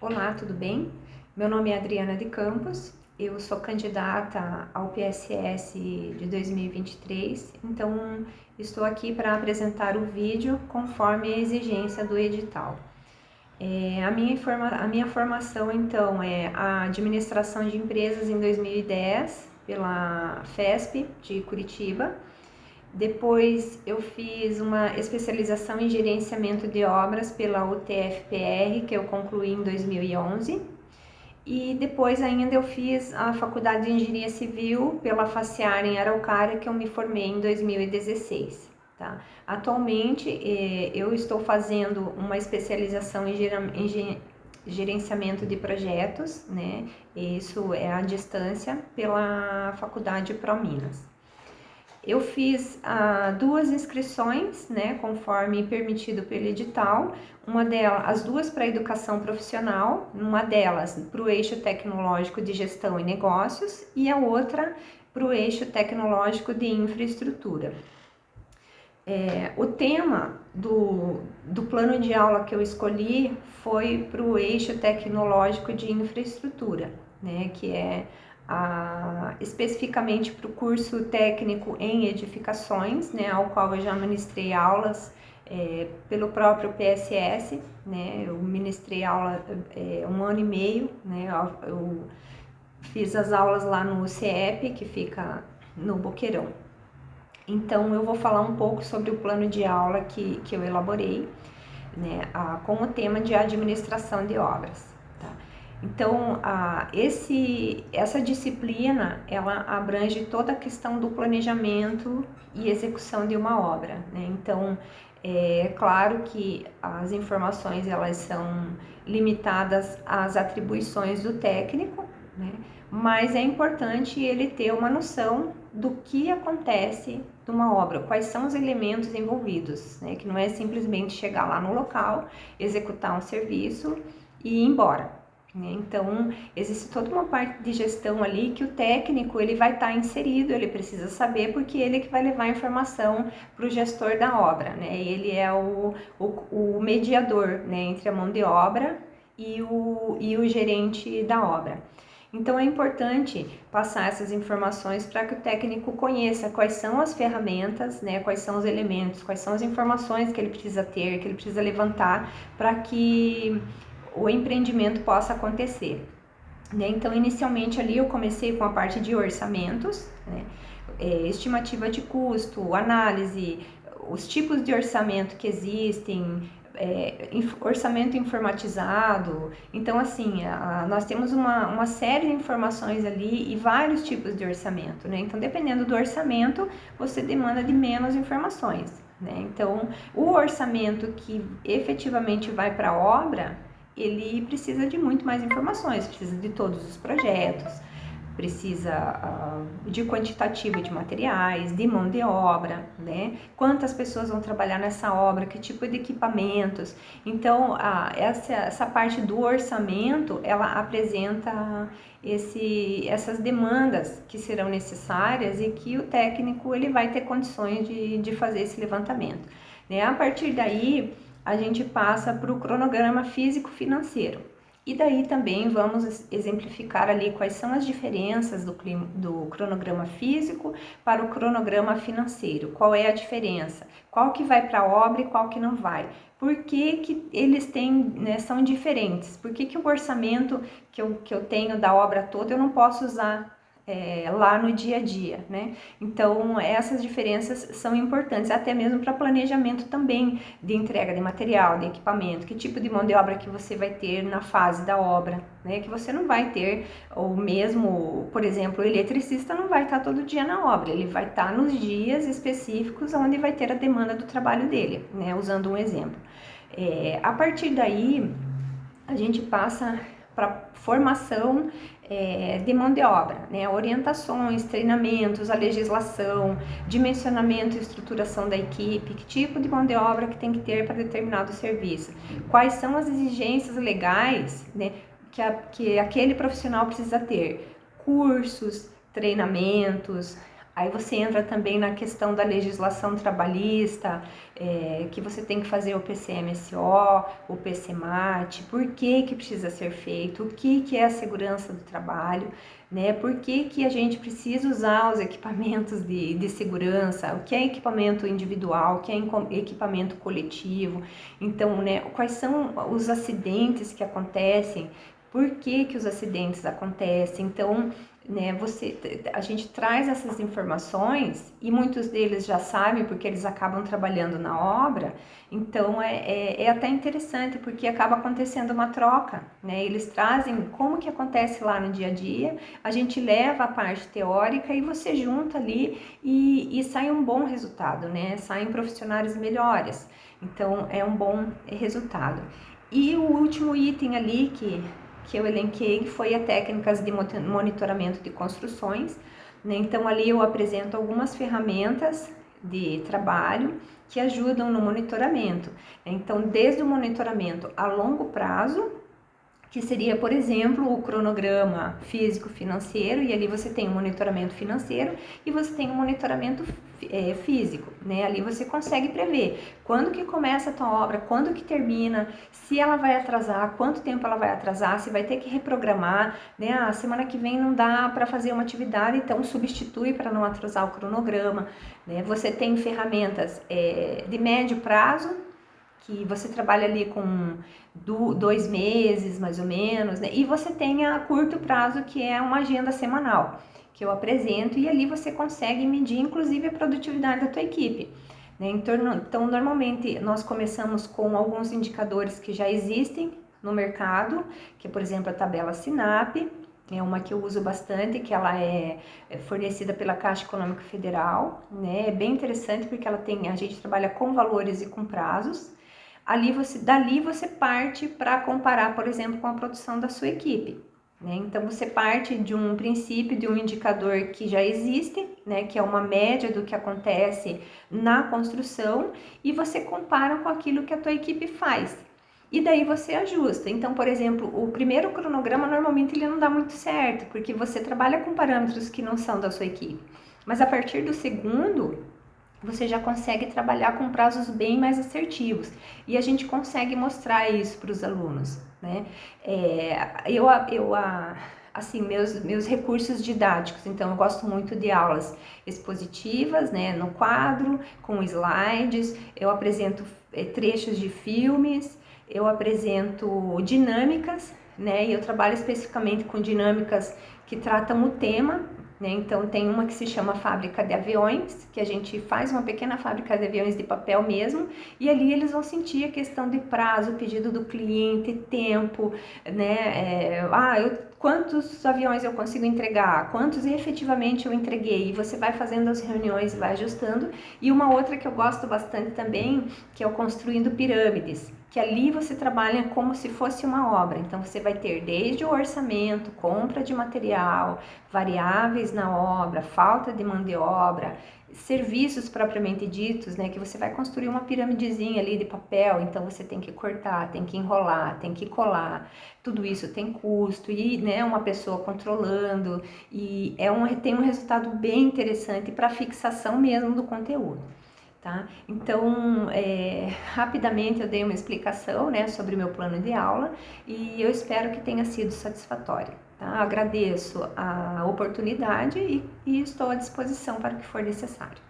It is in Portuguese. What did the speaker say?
Olá, tudo bem? Meu nome é Adriana de Campos, eu sou candidata ao PSS de 2023, então estou aqui para apresentar o vídeo conforme a exigência do edital. A minha formação, então, é a Administração de Empresas em 2010 pela FESP de Curitiba. Depois eu fiz uma especialização em gerenciamento de obras pela UTFPR, que eu concluí em 2011. E depois ainda eu fiz a faculdade de Engenharia Civil pela Facear em Araucária, que eu me formei em 2016. Tá? Atualmente eu estou fazendo uma especialização em gerenciamento de projetos, né? Isso é à distância pela Faculdade ProMinas. Eu fiz duas inscrições, né, conforme permitido pelo edital, as duas para educação profissional, uma delas para o eixo tecnológico de gestão e negócios e a outra para o eixo tecnológico de infraestrutura. O tema do plano de aula que eu escolhi foi para o eixo tecnológico de infraestrutura, né, que é especificamente para o curso técnico em edificações, né, ao qual eu já ministrei aulas pelo próprio PSS, né, eu ministrei aula 1 ano e meio, né, eu fiz as aulas lá no CIEP, que fica no Boqueirão. Então eu vou falar um pouco sobre o plano de aula que eu elaborei, né, com o tema de administração de obras. Então, essa disciplina, ela abrange toda a questão do planejamento e execução de uma obra, né? Então, é claro que as informações, elas são limitadas às atribuições do técnico, né? Mas é importante ele ter uma noção do que acontece numa obra, quais são os elementos envolvidos, né? Que não é simplesmente chegar lá no local, executar um serviço e ir embora. Então, existe toda uma parte de gestão ali que o técnico ele vai estar inserido, ele precisa saber porque ele é que vai levar a informação para o gestor da obra, né? Ele é o mediador, né, entre a mão de obra e o gerente da obra. Então, é importante passar essas informações para que o técnico conheça quais são as ferramentas, né, quais são os elementos, quais são as informações que ele precisa ter, que ele precisa levantar para que o empreendimento possa acontecer, né? Então, inicialmente ali eu comecei com a parte de orçamentos, né? Estimativa de custo, análise, os tipos de orçamento que existem, orçamento informatizado. Então, assim, nós temos uma série de informações ali e vários tipos de orçamento, né? Então, dependendo do orçamento, você demanda de menos informações, né? Então, o orçamento que efetivamente vai para a obra, ele precisa de muito mais informações, precisa de todos os projetos, precisa de quantitativo de materiais, de mão de obra, né? Quantas pessoas vão trabalhar nessa obra, que tipo de equipamentos. Então, essa parte do orçamento, ela apresenta essas demandas que serão necessárias e que o técnico ele vai ter condições de fazer esse levantamento, né? A partir daí, a gente passa para o cronograma físico-financeiro. E daí também vamos exemplificar ali quais são as diferenças do cronograma físico para o cronograma financeiro. Qual é a diferença? Qual que vai para a obra e qual que não vai? Por que eles têm, né, são diferentes? Por que o orçamento que eu tenho da obra toda eu não posso usar lá no dia a dia, né? Então, essas diferenças são importantes, até mesmo para planejamento também de entrega de material, de equipamento, que tipo de mão de obra que você vai ter na fase da obra, né? Que você não vai ter, ou mesmo, por exemplo, o eletricista não vai estar todo dia na obra, ele vai estar nos dias específicos onde vai ter a demanda do trabalho dele, né? Usando um exemplo. A partir daí, a gente passa para formação de mão de obra, né? Orientações, treinamentos, a legislação, dimensionamento e estruturação da equipe, que tipo de mão de obra que tem que ter para determinado serviço, quais são as exigências legais, né, que aquele profissional precisa ter, cursos, treinamentos, Aí você entra também na questão da legislação trabalhista, que você tem que fazer o PCMSO, o PCMAT, por que que precisa ser feito, o que que é a segurança do trabalho, né? Por que que a gente precisa usar os equipamentos de segurança, o que é equipamento individual, o que é equipamento coletivo. Então, né, quais são os acidentes que acontecem, por que que os acidentes acontecem. Então, né, a gente traz essas informações e muitos deles já sabem porque eles acabam trabalhando na obra, então é até interessante porque acaba acontecendo uma troca, né? Eles trazem como que acontece lá no dia a dia, a gente leva a parte teórica e você junta ali e sai um bom resultado, né? Saem profissionais melhores, então é um bom resultado. E o último item ali que eu elenquei foi a técnicas de monitoramento de construções, né? Então ali eu apresento algumas ferramentas de trabalho que ajudam no monitoramento. Então, desde o monitoramento a longo prazo, que seria, por exemplo, o cronograma físico-financeiro, e ali você tem o monitoramento financeiro e você tem o monitoramento físico, né? Ali você consegue prever quando que começa a tua obra, quando que termina, se ela vai atrasar, quanto tempo ela vai atrasar, se vai ter que reprogramar, né? A semana que vem não dá para fazer uma atividade, então substitui para não atrasar o cronograma, né? Você tem ferramentas de médio prazo, que você trabalha ali com 2 meses, mais ou menos, né? E você tem a curto prazo, que é uma agenda semanal, que eu apresento, e ali você consegue medir, inclusive, a produtividade da tua equipe, né? Então, normalmente, nós começamos com alguns indicadores que já existem no mercado, que é, por exemplo, a tabela SINAP, é uma que eu uso bastante, que ela é fornecida pela Caixa Econômica Federal, né? É bem interessante porque a gente trabalha com valores e com prazos. Dali você parte para comparar, por exemplo, com a produção da sua equipe, né? Então você parte de um princípio, de um indicador que já existe, né? Que é uma média do que acontece na construção, e você compara com aquilo que a tua equipe faz. E daí você ajusta. Então, por exemplo, o primeiro cronograma normalmente ele não dá muito certo, porque você trabalha com parâmetros que não são da sua equipe. Mas a partir do segundo, você já consegue trabalhar com prazos bem mais assertivos, e a gente consegue mostrar isso para os alunos, né? Assim, meus recursos didáticos, então eu gosto muito de aulas expositivas, né, no quadro, com slides, eu apresento trechos de filmes, eu apresento dinâmicas, né, e eu trabalho especificamente com dinâmicas que tratam o tema, né? Então tem uma que se chama Fábrica de Aviões, que a gente faz uma pequena fábrica de aviões de papel mesmo, e ali eles vão sentir a questão de prazo, pedido do cliente, tempo, né? Quantos aviões eu consigo entregar, quantos efetivamente eu entreguei, e você vai fazendo as reuniões e vai ajustando. E uma outra que eu gosto bastante também, que é o Construindo Pirâmides, que ali você trabalha como se fosse uma obra. Então você vai ter desde o orçamento, compra de material, variáveis na obra, falta de mão de obra, serviços propriamente ditos, né, que você vai construir uma piramidezinha ali de papel, então você tem que cortar, tem que enrolar, tem que colar, tudo isso tem custo, e, né, uma pessoa controlando, e tem um resultado bem interessante para fixação mesmo do conteúdo. Tá? Então, rapidamente eu dei uma explicação, né, sobre o meu plano de aula, e eu espero que tenha sido satisfatório. Tá? Agradeço a oportunidade e estou à disposição para o que for necessário.